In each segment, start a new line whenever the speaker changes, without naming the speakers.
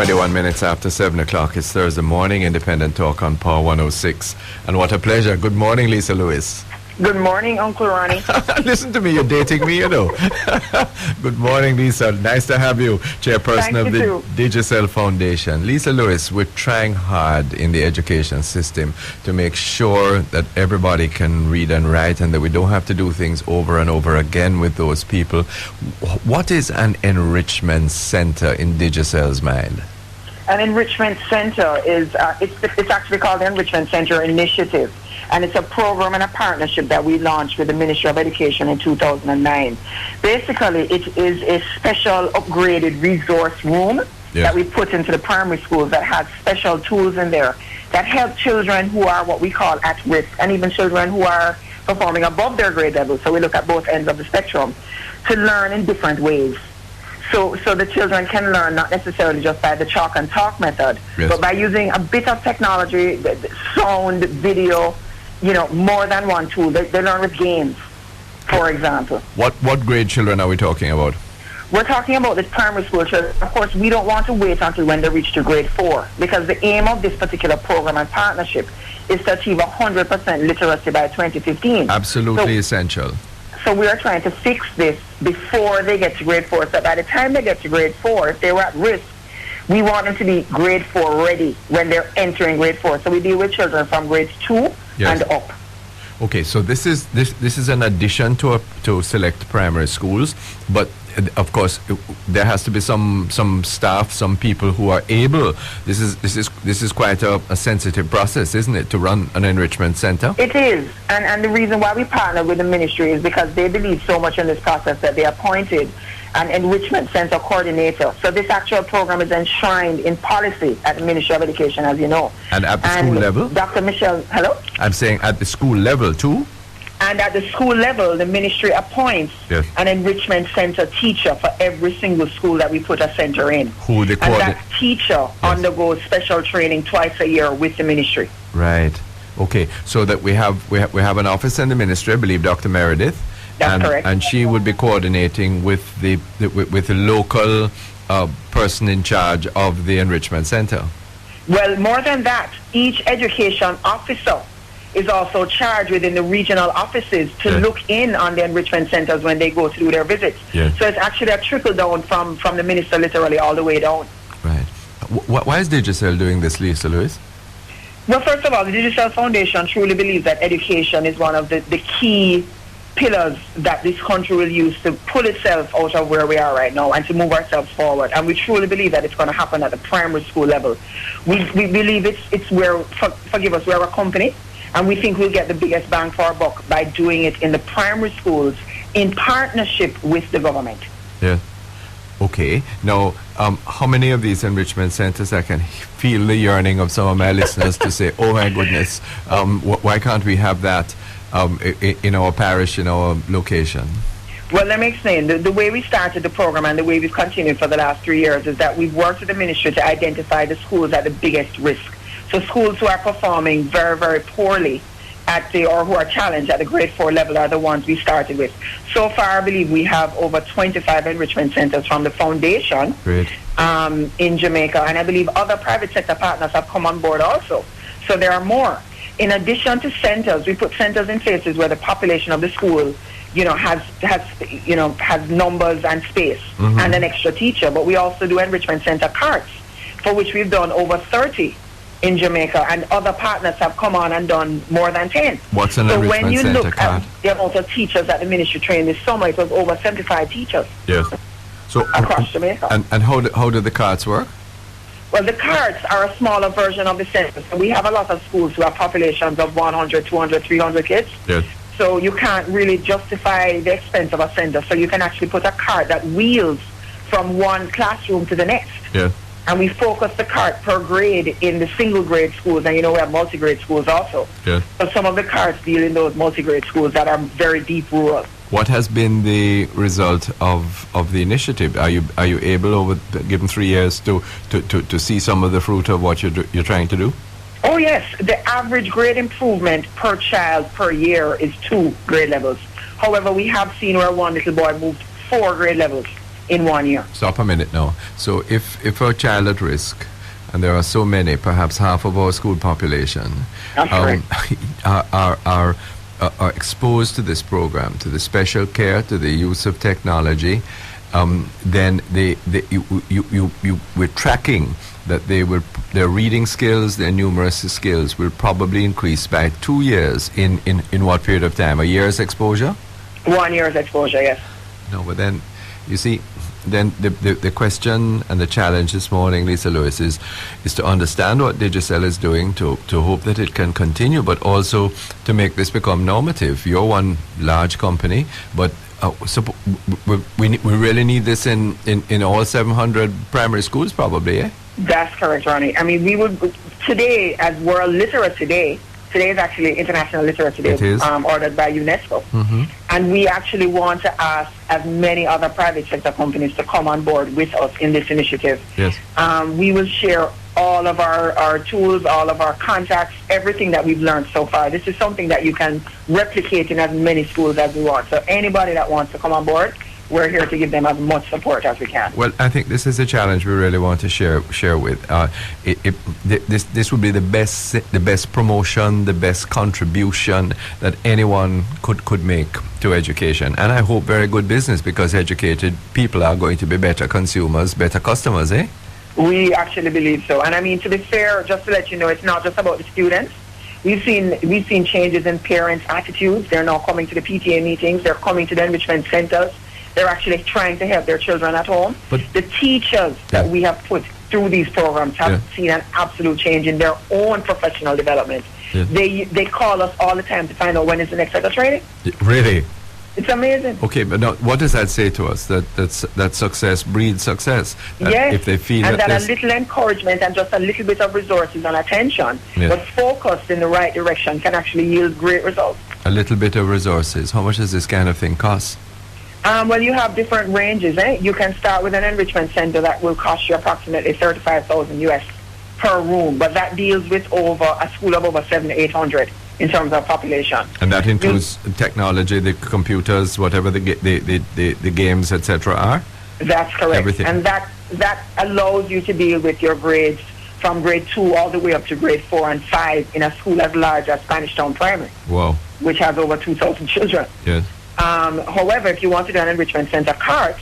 21 minutes after 7 o'clock. It's Thursday morning, Independent Talk on Power 106. And what a pleasure. Good morning, Lisa Lewis.
Good morning, Uncle Ronnie.
Listen to me, you're dating me, you know. Good morning, Lisa. Nice to have you, Chairperson of the Digicel Foundation. Lisa Lewis, we're trying hard in the education system to make sure that everybody can read and write and that we don't have to do things over and over again with those people. What is an enrichment center in Digicel's mind?
An enrichment center is, it's actually called the Enrichment Center Initiative. And it's a program and a partnership that we launched with the Ministry of Education in 2009. Basically, it is a special upgraded resource room that we put into the primary schools that has special tools in there that help children who are what we call at risk, and even children who are performing above their grade level. So we look at both ends of the spectrum to learn in different ways. So the children can learn not necessarily just by the chalk and talk method, but by using a bit of technology, sound, video, you know, more than one tool. They learn with games, for example.
What grade children are we talking about?
We're talking about the primary school children. Of course, we don't want to wait until when they reach to grade 4, because the aim of this particular program and partnership is to achieve 100% literacy by 2015.
Absolutely essential.
So we are trying to fix this before they get to grade 4. So by the time they get to grade 4, if they were at risk, we want them to be grade 4 ready when they're entering grade 4. So we deal with children from grades 2 and up.
Okay, so this is an addition to select primary schools, but of course there has to be some staff, some people who are able. This is quite a sensitive process, isn't it, to run an enrichment center?
It is, and the reason why we partner with the ministry is because they believe so much in this process that they appointed an enrichment center coordinator. So this actual program is enshrined in policy at the Ministry of Education, as you know.
And at the school level?
Dr. Michelle, hello?
I'm saying at the school level too?
And at the school level, the ministry appoints an enrichment center teacher for every single school that we put a center in.
Who they call
and that teacher undergoes special training twice a year with the ministry.
Right. Okay. So that we have an office in the ministry, I believe Dr. Meredith.
That's correct.
And she would be coordinating with the local person in charge of the enrichment center.
Well, more than that, each education officer is also charged within the regional offices to look in on the enrichment centers when they go to do their visits. So it's actually a trickle down from the minister literally all the way down.
Right. Why is Digicel doing this, Lisa Lewis?
Well, first of all, the Digicel Foundation truly believes that education is one of the key pillars that this country will use to pull itself out of where we are right now and to move ourselves forward. And we truly believe that it's going to happen at the primary school level. We believe it's where, forgive us, we're a company, and we think we'll get the biggest bang for our buck by doing it in the primary schools in partnership with the government.
Yeah. Okay. Now, how many of these enrichment centers, I can feel the yearning of some of my listeners to say, oh my goodness, why can't we have that in our parish, in our location?
Well, let me explain. The way we started the program and the way we've continued for the last 3 years is that we've worked with the ministry to identify the schools at the biggest risk. So schools who are performing very, very poorly or who are challenged at the grade 4 level are the ones we started with. So far, I believe we have over 25 enrichment centers from the foundation in Jamaica, and I believe other private sector partners have come on board also. So there are more. In addition to centers, we put centers in places where the population of the school, has numbers and space and an extra teacher. But we also do enrichment center carts, for which we've done over 30 in Jamaica, and other partners have come on and done more than 10.
What's an enrichment center cart? So when you look at
the amount of teachers that the ministry trained this summer, it was over 75 teachers.
Yes. So
across Jamaica.
And how do the carts work?
Well, the carts are a smaller version of the center. So we have a lot of schools who have populations of 100, 200, 300 kids.
Yes.
So you can't really justify the expense of a center. So you can actually put a cart that wheels from one classroom to the next.
Yeah.
And we focus the cart per grade in the single grade schools. And we have multi-grade schools also.
Yeah.
So some of the carts deal in those multi-grade schools that are very deep rural.
What has been the result of the initiative? Are you able, over given 3 years, to see some of the fruit of what you're trying to do?
Oh yes, the average grade improvement per child per year is 2 grade levels. However, we have seen where one little boy moved 4 grade levels in 1 year.
Stop a minute now. So if a child at risk, and there are so many, perhaps half of our school population, are exposed to this program, to the special care, to the use of technology, then we're tracking that their reading skills, their numeracy skills will probably increase by 2 years in what period of time? A year's exposure?
1 year's exposure, yes.
No, but then, you see, then the question and the challenge this morning, Lisa Lewis, is to understand what Digicel is doing, to hope that it can continue, but also to make this become normative. You're one large company, but we really need this in all 700 primary schools probably, eh?
That's correct, Ronnie. I mean, we would, today, as World Literacy Day, today is actually International Literacy Day, ordered by UNESCO.
Mm-hmm.
And we actually want to ask as many other private sector companies to come on board with us in this initiative.
Yes.
We will share all of our tools, all of our contacts, everything that we've learned so far. This is something that you can replicate in as many schools as we want. So anybody that wants to come on board, we're here to give them as much support as we can.
Well, I think this is a challenge we really want to share with. This would be the best promotion, the best contribution that anyone could make to education, and I hope very good business, because educated people are going to be better consumers, better customers, eh?
We actually believe so. And I mean, to be fair, just to let you know, it's not just about the students. We've seen changes in parents' attitudes. They're now coming to the PTA meetings. They're coming to the enrichment centers. They're actually trying to help their children at home. But the teachers that we have put through these programs have seen an absolute change in their own professional development. Yeah. They call us all the time to find out when is the next set of training.
Really?
It's amazing.
Okay, but now, what does that say to us? That success breeds success.
Yes,
if they feel
and that a little encouragement and just a little bit of resources and attention, but focused in the right direction, can actually yield great results.
A little bit of resources. How much does this kind of thing cost?
Well, you have different ranges. You can start with an enrichment center that will cost you approximately $35,000 US per room, but that deals with a school of over 700 to 800 in terms of population. And
that includes technology, the computers, whatever the games, etc. are?
That's correct.
Everything.
And that allows you to deal with your grades from grade 2 all the way up to grade 4 and 5 in a school as large as Spanish Town Primary.
Wow.
Which has over 2,000 children.
Yes.
However, if you want to do an enrichment center cart,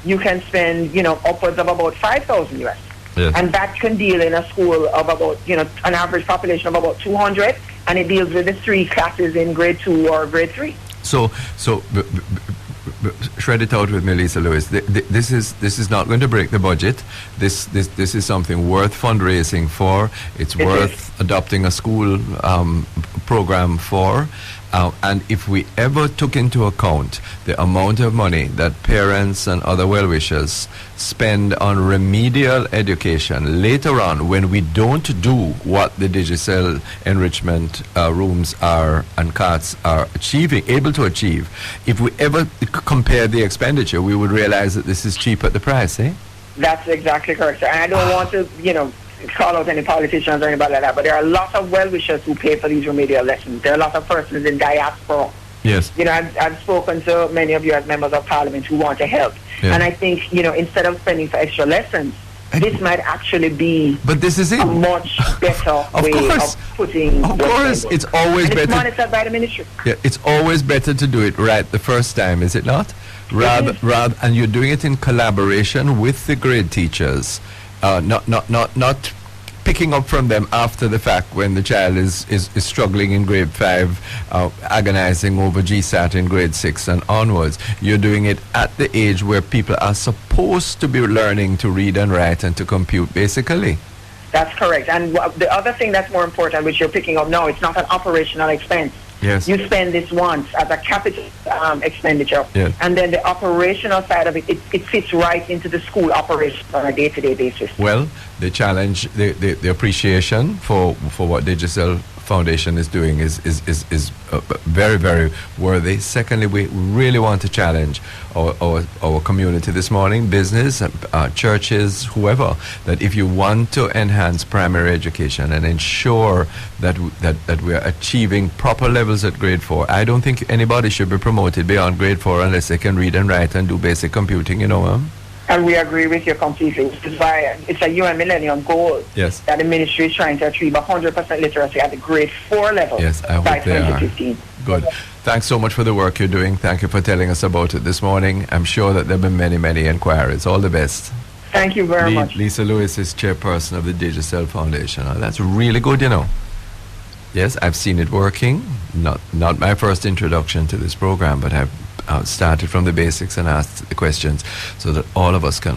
you can spend, upwards of about $5,000 US.
Yes.
And that can deal in a school of about, an average population of about 200, and it deals with the 3 classes in grade 2 or grade 3.
So shred it out with me, Lisa Lewis. This is not going to break the budget. This is something worth fundraising for. It's worth adopting a school program for. And if we ever took into account the amount of money that parents and other well-wishers spend on remedial education later on, when we don't do what the Digicel enrichment rooms are and carts are able to achieve, if we ever compare the expenditure, we would realize that this is cheap at the price, eh?
That's exactly correct, sir. And I don't want to, call out any politicians or anybody like that, but there are lots of well-wishers who pay for these remedial lessons. There are lots of persons in diaspora.
Yes.
I've spoken to many of you as members of parliament who want to help. Yeah. And I think, instead of spending for extra lessons, this might actually be
but this is it.
A much better way of putting...
Of course, it's always better...
It's monitored by the ministry.
Yeah, it's always better to do it right the first time, is it not? Rather, and you're doing it in collaboration with the grade teachers. Not picking up from them after the fact when the child is struggling in grade 5, agonizing over GSAT in grade 6 and onwards. You're doing it at the age where people are supposed to be learning to read and write and to compute, basically.
That's correct. And the other thing that's more important, which you're picking up now, it's not an operational expense.
Yes.
You spend this once as a capital expenditure,
yes.
And then the operational side of it fits right into the school operations on a day-to-day basis.
Well, the challenge, the appreciation for what Digicel Foundation is doing is very, very worthy. Secondly, we really want to challenge our community this morning, business, churches, whoever, that if you want to enhance primary education and ensure that we are achieving proper levels at grade 4, I don't think anybody should be promoted beyond grade 4 unless they can read and write and do basic computing,
And we agree with you completely, which is why it's a UN Millennium Goal that the ministry is trying to achieve 100% literacy at the grade 4 level by 2015.
Good. Thanks so much for the work you're doing. Thank you for telling us about it this morning. I'm sure that there have been many, many inquiries. All the best.
Thank you very much.
Lisa Lewis is chairperson of the Digicel Foundation. Oh, that's really good, you know. Yes, I've seen it working. Not my first introduction to this program, but I've started from the basics and asked the questions so that all of us can